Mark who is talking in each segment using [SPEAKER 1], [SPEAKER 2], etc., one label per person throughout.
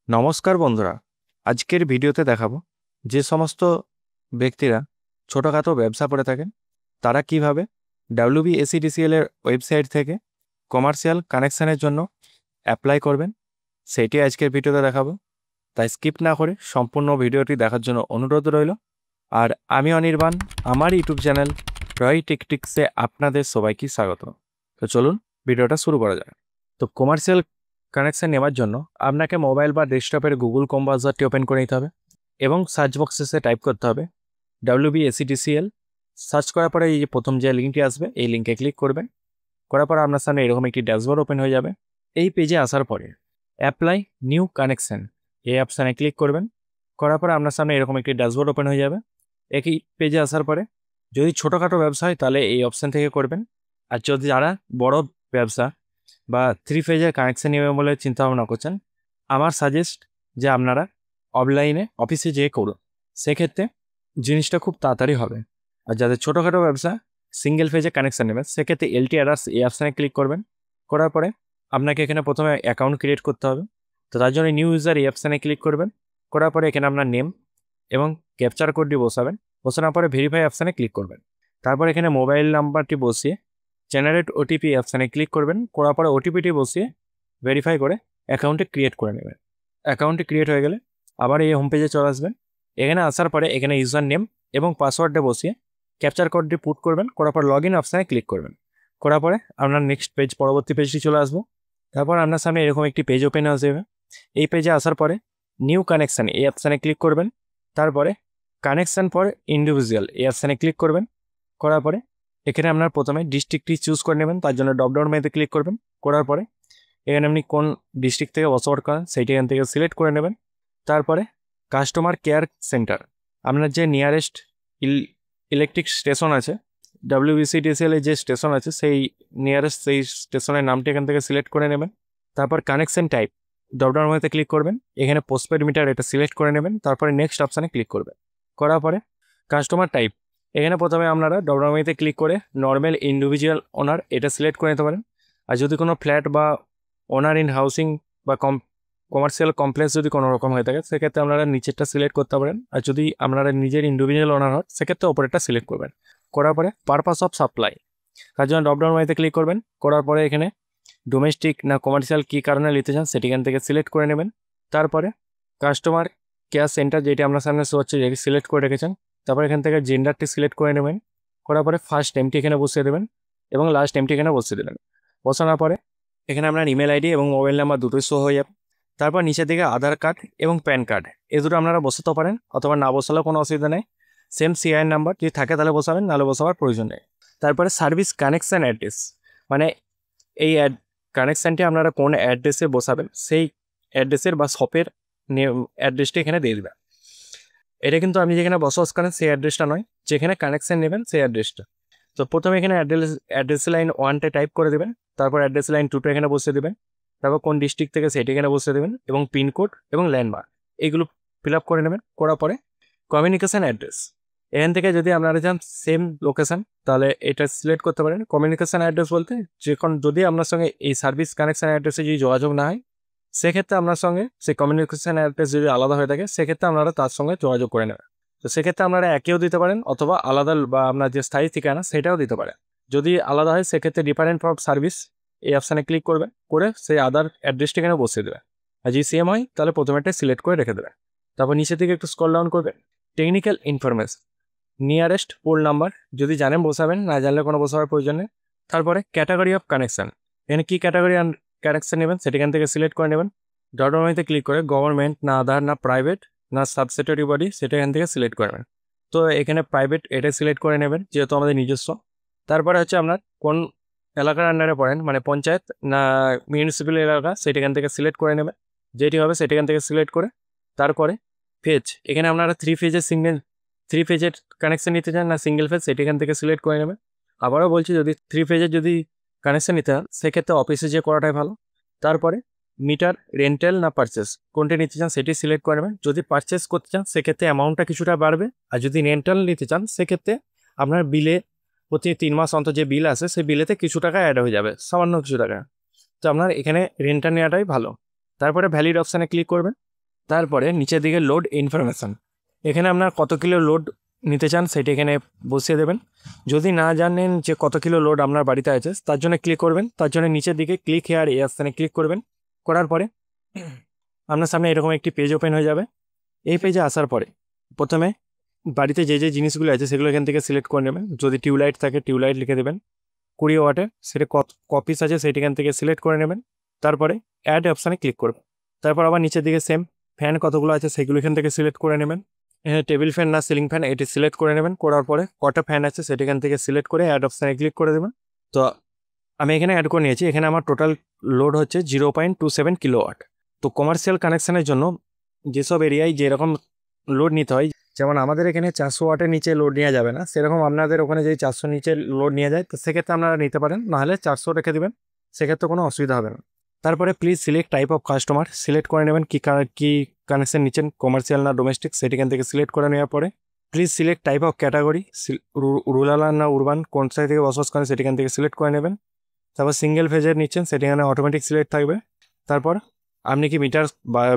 [SPEAKER 1] নমস্কার বন্ধুরা, আজকের ভিডিওতে দেখাবো যে সমস্ত ব্যক্তিরা ছোটোখাটো ব্যবসা করে থাকেন তারা কিভাবে WBSEDCL এর ওয়েবসাইট থেকে কমার্শিয়াল কানেকশানের জন্য অ্যাপ্লাই করবেন সেটি আজকের ভিডিওতে দেখাবো। তাই স্কিপ না করে সম্পূর্ণ ভিডিওটি দেখার জন্য অনুরোধ রইল। আর আমি অনির্বাণ, আমার ইউটিউব চ্যানেল রয় টেকটিক্সে আপনাদের সবাইকে স্বাগত। তো চলুন ভিডিওটা শুরু করা যাক। তো কমার্শিয়াল কানেকশান নেওয়ার জন্য আপনাকে মোবাইল বা ডেস্কটপের গুগল ক্রোম ব্রাউজারটি ওপেন করে নিতে হবে এবং সার্চ বক্সে টাইপ করতে হবে WBSEDCL। সার্চ করার পরে এই যে প্রথম যে লিঙ্কটি আসবে এই লিঙ্কে ক্লিক করবেন। করার পর আপনার সামনে এরকম একটি ড্যাশবোর্ড ওপেন হয়ে যাবে। এই পেজে আসার পরে অ্যাপ্লাই নিউ কানেকশান এই অপশানে ক্লিক করবেন। করার পরে আপনার সামনে এরকম একটি ড্যাশবোর্ড ওপেন হয়ে যাবে। একই পেজে আসার পরে যদি ছোটোখাটো ব্যবসা হয় তাহলে এই অপশান থেকে করবেন, আর যদি যারা বড় ব্যবসা বা 3 ফেজের কানেকশান নেবেন বলে চিন্তা ভাবনা করছেন, আমার সাজেস্ট যে আপনারা অফলাইনে অফিসে যেয়ে করুন, সেক্ষেত্রে জিনিসটা খুব তাড়াতাড়ি হবে। আর যাদের ছোটোখাটো ব্যবসা সিঙ্গেল ফেজে কানেকশান নেবেন সেক্ষেত্রে LTRS এই অপশানে ক্লিক করবেন। করার পরে আপনাকে এখানে প্রথমে অ্যাকাউন্ট ক্রিয়েট করতে হবে, তো তার জন্য নিউ ইউজার এই অপশানে ক্লিক করবেন। করার পরে এখানে আপনার নেম এবং ক্যাপচার কোডটি বসাবেন। বসানোর পরে ভেরিফাই অপশানে ক্লিক করবেন। তারপর এখানে মোবাইল নাম্বারটি বসিয়ে জেনারেট ওটিপি অপশানে ক্লিক করবেন। করার পরে ওটিপিটি বসিয়ে ভেরিফাই করে অ্যাকাউন্টে ক্রিয়েট করে নেবেন। অ্যাকাউন্টটি ক্রিয়েট হয়ে গেলে আবার এই হোম পেজে চলে আসবেন। এখানে আসার পরে এখানে ইউজার নেম এবং পাসওয়ার্ডটা বসিয়ে ক্যাপচার কোডটি পুট করবেন। করার পর লগ ইন অপশানে ক্লিক করবেন। করার পরে আপনার নেক্সট পেজ পরবর্তী পেজটি চলে আসবো। তারপর আপনার সামনে এরকম একটি পেজ ওপেন হয়ে যাবে। এই পেজে আসার পরে নিউ কানেকশান এই অপশানে ক্লিক করবেন। তারপরে কানেকশান ফর ইন্ডিভিজুয়াল এই অপশানে ক্লিক করবেন। করার পরে এখানে আপনার প্রথমে ডিস্ট্রিক্টটি চুজ করে নেবেন, তার জন্য ড্রপডাউন মেনুতে ক্লিক করবেন। করার পরে এখানে আপনি কোন ডিস্ট্রিক্ট থেকে বসবাস করেন সেইটি এখান থেকে সিলেক্ট করে নেবেন। তারপরে কাস্টমার কেয়ার সেন্টার, আপনার যে নিয়ারেস্ট ইলেকট্রিক স্টেশন আছে WBCDCL এর যে স্টেশন আছে সেই নিয়ারেস্ট সেই স্টেশনের নামটি এখান থেকে সিলেক্ট করে নেবেন। তারপর কানেকশন টাইপ ড্রপডাউন মেনুতে ক্লিক করবেন, এখানে পোস্টপেড মিটার এটা সিলেক্ট করে নেবেন। তারপরে নেক্সট অপশানে ক্লিক করবেন। করার পরে কাস্টমার টাইপ এখানে প্রথমে আপনারা ড্রপডাউন মেনুতে ক্লিক করে নর্মাল ইন্ডিভিজুয়াল ওনার এটা সিলেক্ট করে নিতে পারেন। আর যদি কোনো ফ্ল্যাট বা ওনার ইন হাউসিং বা কমার্শিয়াল কমপ্লেক্স যদি কোনো রকম হয়ে থাকে সেক্ষেত্রে আপনারা নিচেরটা সিলেক্ট করতে পারেন। আর যদি আপনারা নিজের ইন্ডিভিজুয়াল ওনার হয় সেক্ষেত্রে ওপরেরটা সিলেক্ট করবেন। করার পরে পারপাস অফ সাপ্লাই তার জন্য ড্রপডাউন মেনুতে ক্লিক করবেন। করার পরে এখানে ডোমেস্টিক না কমার্শিয়াল কী কারণে নিতে চান সেটি এখান থেকে সিলেক্ট করে নেবেন। তারপরে কাস্টমার কেয়ার সেন্টার যেটি আপনার সামনে শো হচ্ছে যেটি সিলেক্ট করে রেখেছেন। তারপর এখান থেকে জেন্ডারটি সিলেক্ট করে নেবেন। করার পরে ফার্স্ট নেমটি এখানে বসিয়ে দেবেন এবং লাস্ট নেমটি এখানে বসিয়ে দেবেন। বসানোর পরে এখানে আপনার ইমেল আইডি এবং মোবাইল নাম্বার দুটোই শো হয়ে যাবে। তারপর নিচের দিকে আধার কার্ড এবং প্যান কার্ড এই দুটো আপনারা বসাতে পারেন, অথবা না বসালেও কোনো অসুবিধা নেই। সেম CIN নাম্বার যদি থাকে তাহলে বসাবেন, নাহলে বসাবার প্রয়োজন নেই। তারপরে সার্ভিস কানেকশান অ্যাড্রেস, মানে এই কানেকশানটি আপনারা কোন অ্যাড্রেসে বসাবেন সেই অ্যাড্রেসের বা শপের অ্যাড্রেসটি এখানে দিয়ে দেবেন। এটা কিন্তু আপনি যেখানে বসবাস করেন সেই অ্যাড্রেসটা নয়, যেখানে কানেকশান নেবেন সেই অ্যাড্রেসটা। তো প্রথমে এখানে অ্যাড্রেস লাইন 1টা টাইপ করে দেবেন। তারপর অ্যাড্রেস লাইন 2টা এখানে বসিয়ে দেবেন। তারপর কোন ডিস্ট্রিক্ট থেকে সেটি এখানে বসিয়ে দেবেন এবং পিনকোড এবং ল্যান্ডমার্ক এইগুলো ফিল আপ করে নেবেন। করার পরে কমিউনিকেশান অ্যাড্রেস এখান থেকে যদি আপনারা চান সেম লোকেশান তাহলে এটা সিলেক্ট করতে পারেন। কমিউনিকেশান অ্যাড্রেস বলতে যদি আপনার সঙ্গে এই সার্ভিস কানেকশান অ্যাড্রেসে যদি যোগাযোগ না হয় সেক্ষেত্রে আপনার সঙ্গে সেই কমিউনিকেশান অ্যাড্রেস যদি আলাদা হয়ে থাকে সেক্ষেত্রে আপনারা তার সঙ্গে যোগাযোগ করে নেবেন। তো সেক্ষেত্রে আপনারা একেও দিতে পারেন অথবা আলাদা বা আপনার যে স্থায়ী ঠিকানা সেটাও দিতে পারেন। যদি আলাদা হয় সেক্ষেত্রে ডিফারেন্ট ফর সার্ভিস এই অপশানে ক্লিক করবেন, করে সেই আদার অ্যাড্রেসটি এখানে বসিয়ে দেবেন। আর যদি সেম হয় তাহলে প্রথমেটা সিলেক্ট করে রেখে দেবেন। তারপর নিচের দিকে একটু স্ক্রল ডাউন করবেন। Technical information nearest pole number যদি জানেন বসাবেন, না জানলে কোনো বসাবার প্রয়োজন নেই। তারপরে ক্যাটাগরি অফ কানেকশান এখানে কী ক্যাটাগরি কানেকশান নেবেন সেটা এখান থেকে সিলেক্ট করে নেবেন। ড্রপডাউন মেনুতে ক্লিক করে গভর্নমেন্ট না আধার না প্রাইভেট না সাবসিডিয়ারি বডি সেটা এখান থেকে সিলেক্ট করবেন। তো এখানে প্রাইভেট এটা সিলেক্ট করে নেবেন যেহেতু আমাদের নিজস্ব। তারপরে হচ্ছে আপনার কোন এলাকার আন্ডারে পড়েন, মানে পঞ্চায়েত না মিউনিসিপ্যাল এলাকা সেটা এখান থেকে সিলেক্ট করে নেবেন। যেটি হবে সেটা এখান থেকে সিলেক্ট করে তারপরে ফেজ এখানে আপনারা 3 ফেজের কানেকশান নিতে চান না সিঙ্গেল ফেজ সেটা এখান থেকে সিলেক্ট করে নেবেন। আবারও বলছি যদি 3 ফেজের যদি কানেকশান নিতে চান সেক্ষেত্রে অফিসে যেয়ে করাটাই ভালো। তারপরে মিটার রেন্টাল না পারচেস কোনটা নিতে চান সেটি সিলেক্ট করে নেবেন। যদি পারচেস করতে চান সেক্ষেত্রে অ্যামাউন্টটা কিছুটা বাড়বে, আর যদি রেন্টাল নিতে চান সেক্ষেত্রে আপনার বিলে প্রতি 3 মাস অন্তর যে বিল আসে সেই বিলেতে কিছু টাকা অ্যাড হয়ে যাবে, সামান্য কিছু টাকা। তো আপনার এখানে রেন্টাল নেওয়াটাই ভালো। তারপরে ভ্যালিড অপশানে ক্লিক করবেন। তারপরে নিচের দিকে লোড ইনফরমেশান, এখানে আপনার কত কিলো লোড নিতে চান সেটি এখানে বসিয়ে দেবেন। যদি না জানেন যে কত কিলো লোড আপনার বাড়িতে আছে, তার জন্য ক্লিক করবেন। তার জন্য নিচের দিকে ক্লিক হেয়ার এই অপশানে ক্লিক করবেন। করার পরে আপনার সামনে এরকম একটি পেজ ওপেন হয়ে যাবে। এই পেজে আসার পরে প্রথমে বাড়িতে যে যে জিনিসগুলো আছে সেগুলো এখান থেকে সিলেক্ট করে নেবেন। যদি টিউবলাইট থাকে টিউবলাইট লিখে দেবেন 20 ওয়াটের, সেটা কপিস আছে সেটি এখান থেকে সিলেক্ট করে নেবেন। তারপরে অ্যাড অপশানে ক্লিক করবেন। তারপর আবার নিচের দিকে সেম ফ্যান কতগুলো আছে সেগুলো এখান থেকে সিলেক্ট করে নেবেন। এখানে টেবিল ফ্যান না সিলিং ফ্যান এটি সিলেক্ট করে নেবেন। করার পরে কটা ফ্যান আছে সেটি এখান থেকে সিলেক্ট করে অ্যাড অপশানে ক্লিক করে দেবেন। তো আমি এখানে অ্যাড করে নিয়েছি। এখানে আমার টোটাল লোড হচ্ছে 0.27 কিলোওয়াট। তো কমার্শিয়াল কানেকশানের জন্য যেসব এরিয়ায় যেরকম লোড নিতে হয়, যেমন আমাদের এখানে 400 ওয়াটের নিচে লোড নেওয়া যাবে না, সেরকম আপনাদের ওখানে যদি 400 নিচে লোড নিয়ে যায় তো সেক্ষেত্রে আপনারা নিতে পারেন, নাহলে 400 রেখে দেবেন, সেক্ষেত্রে কোনো অসুবিধা হবে না। তারপরে please select type of customer select করে নেবেন, কী কানেকশন নিচ্ছেন, কমার্শিয়াল না ডোমেস্টিক সেটি এখান থেকে সিলেক্ট করে নেওয়ার পরে please select type of category, rural না উরবান কোন সাইড থেকে বসবাস করেন সেটি এখান থেকে সিলেক্ট করে নেবেন। তারপর সিঙ্গেল ফেজের নিচ্ছেন সেটি এখানে অটোমেটিক সিলেক্ট থাকবে। তারপর আপনি কি মিটার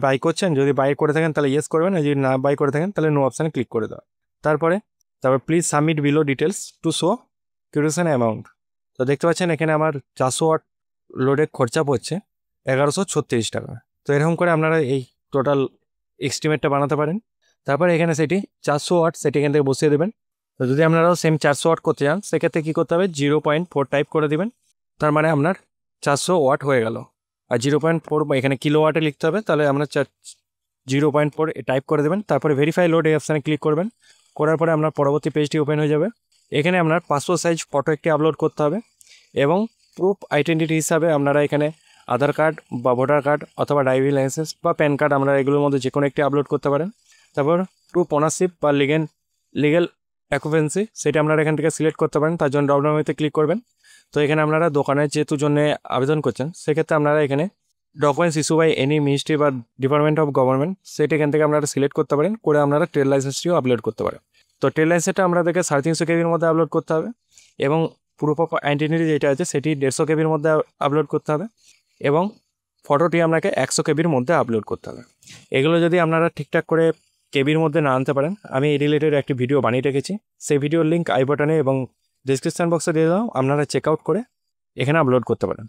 [SPEAKER 1] বাই করছেন, যদি বাই করে থাকেন তাহলে ইয়েস করবেন, আর যদি না বাই করে থাকেন তাহলে নো অপশানে ক্লিক করে দেওয়া। তারপর please submit below details to show curation amount. তো দেখতে পাচ্ছেন এখানে আমার 400 ওয়াট লোডের খরচা পড়ছে 1136 টাকা। তো এরকম করে আপনারা এই টোটাল এস্টিমেটটা বানাতে পারেন। তারপর এখানে সেটি 400 ওয়াট সেটি এখান থেকে বসিয়ে দেবেন। তো যদি আপনারাও সেম 400 ওয়াট করতে চান সেক্ষেত্রে কী করতে হবে, 0.4 টাইপ করে দেবেন। তার মানে আপনার 400 ওয়াট হয়ে গেল। আর 0.4 এখানে কিলো ওয়াটে লিখতে হবে, তাহলে আপনার 0.4 টাইপ করে দেবেন। তারপরে ভেরিফাই লোড এই অপশানে ক্লিক করবেন। করার পরে আপনার পরবর্তী পেজটি ওপেন হয়ে যাবে। এখানে আপনার পাসপোর্ট সাইজ ফটো একটি আপলোড করতে হবে, এবং প্রুফ আইডেন্টিটি হিসাবে আপনারা এখানে আধার কার্ড বা ভোটার কার্ড অথবা ড্রাইভিং লাইসেন্স বা প্যান কার্ড আপনারা এগুলোর মধ্যে যে কোনো একটি আপলোড করতে পারেন। তারপর প্রুফ ওনারশিপ বা লিগেল অ্যাকুপেন্সি সেটা আপনারা এখান থেকে সিলেক্ট করতে পারেন। তার জন্য ড্রপডাউন মেনুতে ক্লিক করবেন। তো এখানে আপনারা দোকানের যেহেতু জন্য আবেদন করছেন সেক্ষেত্রে আপনারা এখানে documents issue by any ministry বা ডিপার্টমেন্ট অফ গভর্নমেন্ট সেটা এখান থেকে আপনারা সিলেক্ট করতে পারেন, করে আপনারা ট্রেড লাইসেন্সটিও আপলোড করতে পারেন। তো ট্রেড লাইসেন্সটা আপনাদেরকে 350 কেবির মধ্যে আপলোড করতে হবে, এবং প্রুফ অফ আইডেন্টিটি যেটা আছে সেটি 150 কেবির মধ্যে আপলোড করতে হবে, এবং ফটোটি আপনাকে 100 কেবির মধ্যে আপলোড করতে হবে। এগুলো যদি আপনারা ঠিকঠাক করে কেবির মধ্যে না আনতে পারেন, আমি এই রিলেটেড একটি ভিডিও বানিয়ে রেখেছি, সেই ভিডিওর লিঙ্ক আই বাটনে এবং ডিসক্রিপশন বক্সে দিয়ে দাও, আপনারা চেক আউট করে এখানে আপলোড করতে পারেন।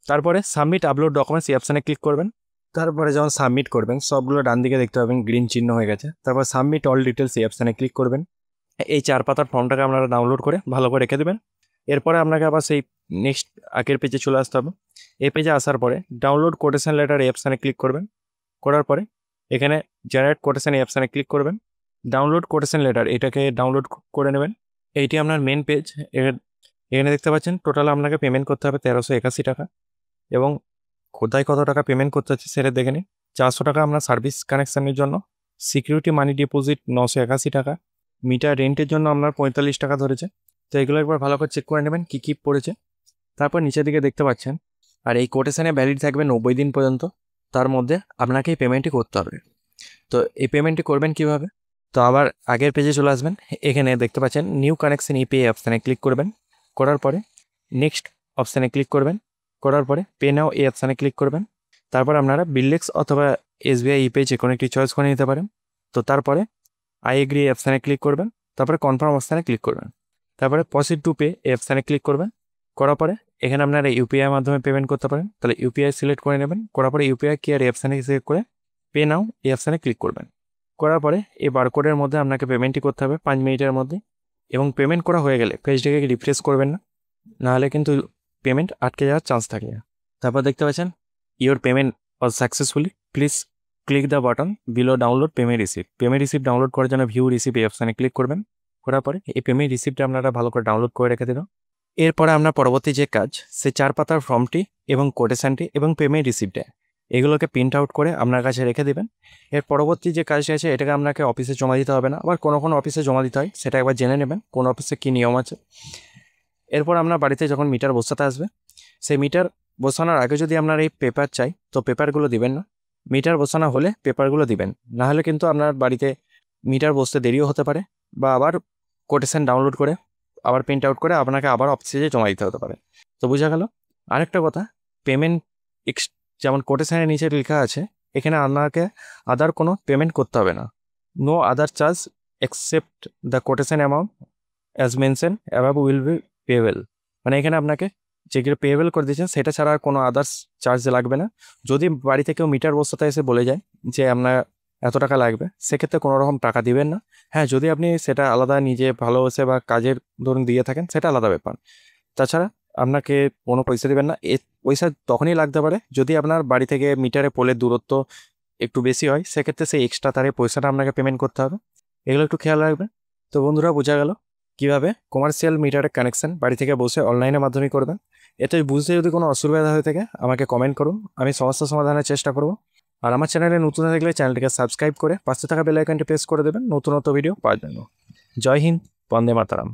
[SPEAKER 1] তারপরে সাবমিট আপলোড ডকুমেন্টস এই অপশানে ক্লিক করবেন। তারপরে যখন সাবমিট করবেন সবগুলো ডান দিকে দেখতে পাবেন গ্রিন চিহ্ন হয়ে গেছে। তারপর সাবমিট অল ডিটেলস এই অপশানে ক্লিক করবেন। এই 4 পাতার ফর্মটাকে আপনারা ডাউনলোড করে ভালো করে রেখে দেবেন। এরপরে আপনাকে আবার সেই নেক্সট আগের পেজে চলে আসতে হবে। এই পেজে আসার পরে ডাউনলোড কোটেশন লেটার এই অপশানে ক্লিক করবেন। করার পরে এখানে জেনারেট কোটেশন এই অপশানে ক্লিক করবেন। ডাউনলোড কোটেশন লেটার এটাকে ডাউনলোড করে নেবেন। এইটি আপনার মেন পেজ। এখানে দেখতে পাচ্ছেন টোটাল আপনাকে পেমেন্ট করতে হবে 1381 টাকা, এবং কোথায় কত টাকা পেমেন্ট করতে হচ্ছে সেটা দেখে নিন। 400 টাকা আপনার সার্ভিস কানেকশানের জন্য, সিকিউরিটি মানি ডিপোজিট 981 টাকা, মিটার রেন্টের জন্য আপনার 45 টাকা ধরেছে। তো এগুলো একবার ভালো করে চেক করে নেবেন কী কী পড়েছে। তারপর নিচের দিকে দেখতে পাচ্ছেন, আর এই কোটেশনে ভ্যালিড থাকবে 90 দিন পর্যন্ত, তার মধ্যে আপনাকে এই পেমেন্টটি করতে হবে। তো এই পেমেন্টটি করবেন কিভাবে, তো আবার আগের পেজে চলে আসবেন। এখানে দেখতে পাচ্ছেন নিউ কানেকশন ইউপিআই অপশানে ক্লিক করবেন। করার পরে নেক্সট অপশানে ক্লিক করবেন। করার পরে পে নাও এই অপশানে ক্লিক করবেন। তারপর আপনারা বিললেক্স অথবা এসবিআই ইউপিআই যে কোনো একটি চয়েস করে নিতে পারেন। তো তারপরে আই এগ্রি এই অপশানে ক্লিক করবেন। তারপরে কনফার্ম অপশানে ক্লিক করবেন। তারপরে প্রসিড টু পে এই অপশানে ক্লিক করবেন। করার পরে এখানে আপনারা ইউপিআই মাধ্যমে পেমেন্ট করতে পারেন, তাহলে ইউপিআই সিলেক্ট করে নেবেন। করার পরে ইউপিআই কেয়ার এই অপশানে সিলেক্ট করে পে নাও এই অপশানে ক্লিক করবেন। করার পরে এই বারকোডের মধ্যে আপনাকে পেমেন্টটি করতে হবে 5 মিনিটের মধ্যে, এবং পেমেন্ট করা হয়ে গেলে পেজটাকে রিফ্রেশ করবেন না, নাহলে কিন্তু পেমেন্ট আটকে যাওয়ার চান্স থাকে। তারপর দেখতে পাচ্ছেন your payment was successfully, please click the button below download payment receipt. Payment receipt download করার জন্য ভিউ রিসিপ্ট এই অপশানে ক্লিক করবেন। করার পরে এই পেমেন্ট রিসিপ্টটা আপনারা ভালো করে ডাউনলোড করে রেখে দিন। এরপরে আপনার পরবর্তী যে কাজ, সে 4 পাতার ফর্মটি এবং কোটেশনটি এবং পেমেন্ট রিসিপ্টে এগুলোকে প্রিন্ট আউট করে আপনার কাছে রেখে দেবেন। এর পরবর্তী যে কাজটি আছে এটাকে আপনাকে অফিসে জমা দিতে হবে না, আবার কোনো অফিসে জমা দিতে হয়, সেটা একবার জেনে নেবেন কোন অফিসে কী নিয়ম আছে। এরপর আপনার বাড়িতে যখন মিটার বসাতে আসবে, সেই মিটার বসানোর আগে যদি আপনার এই পেপার চাই তো পেপারগুলো দিবেন না, মিটার বসানো হলে পেপারগুলো দিবেন, না হলে কিন্তু আপনার বাড়িতে মিটার বসতে দেরিও হতে পারে, বা আবার কোটেশন ডাউনলোড করে আবার প্রিন্ট আউট করে আপনাকে আবার অফিসে জমা দিতে হতে পারে। তো বোঝা গেল। আরেকটা কথা, পেমেন্ট যেমন কোটেশনের নিচে লেখা আছে এখানে আপনাকে আদার কোনো পেমেন্ট করতে হবে না। No other charge except the quotation amount as mention above will be payable. মানে এখানে আপনাকে যেগুলো পেয়েবল করে দিয়েছেন সেটা ছাড়া আর কোনো আদার্স চার্জ লাগবে না। যদি বাড়িতে কেউ মিটার বসাতে এসে বলে যায় যে আপনার এত টাকা লাগবে, সেক্ষেত্রে কোনো রকম টাকা দিবেন না। হ্যাঁ, যদি আপনি সেটা আলাদা নিজে ভালোবেসে বা কাজের ধরুন দিয়ে থাকেন, সেটা আলাদা ব্যাপার। তাছাড়া আপনাকে কোনো পয়সা দেবেন না। এ পয়সা তখনই লাগতে পারে যদি আপনার বাড়ি থেকে মিটারে পোলের দূরত্ব একটু বেশি হয়, সেক্ষেত্রে সেই এক্সট্রা তারে পয়সাটা আপনাকে পেমেন্ট করতে হবে। এগুলো একটু খেয়াল রাখবেন। তো বন্ধুরা, বোঝা গেল কীভাবে কমার্শিয়াল মিটারের কানেকশান বাড়ি থেকে বসে অনলাইনের মাধ্যমে করবেন। এতে বুঝতে যদি কোনো অসুবিধা হয়ে থাকে আমাকে কমেন্ট করুন, আমি সমস্যা সমাধানের চেষ্টা করব। আর আমার চ্যানেলে নতুন থাকলে চ্যানেলটিকে সাবস্ক্রাইব করে পাশে থাকা বেল আইকনটি প্রেস করে দেবেন নতুন ভিডিও পাওয়ার জন্য। জয় হিন্দ, বন্দে মাতরম।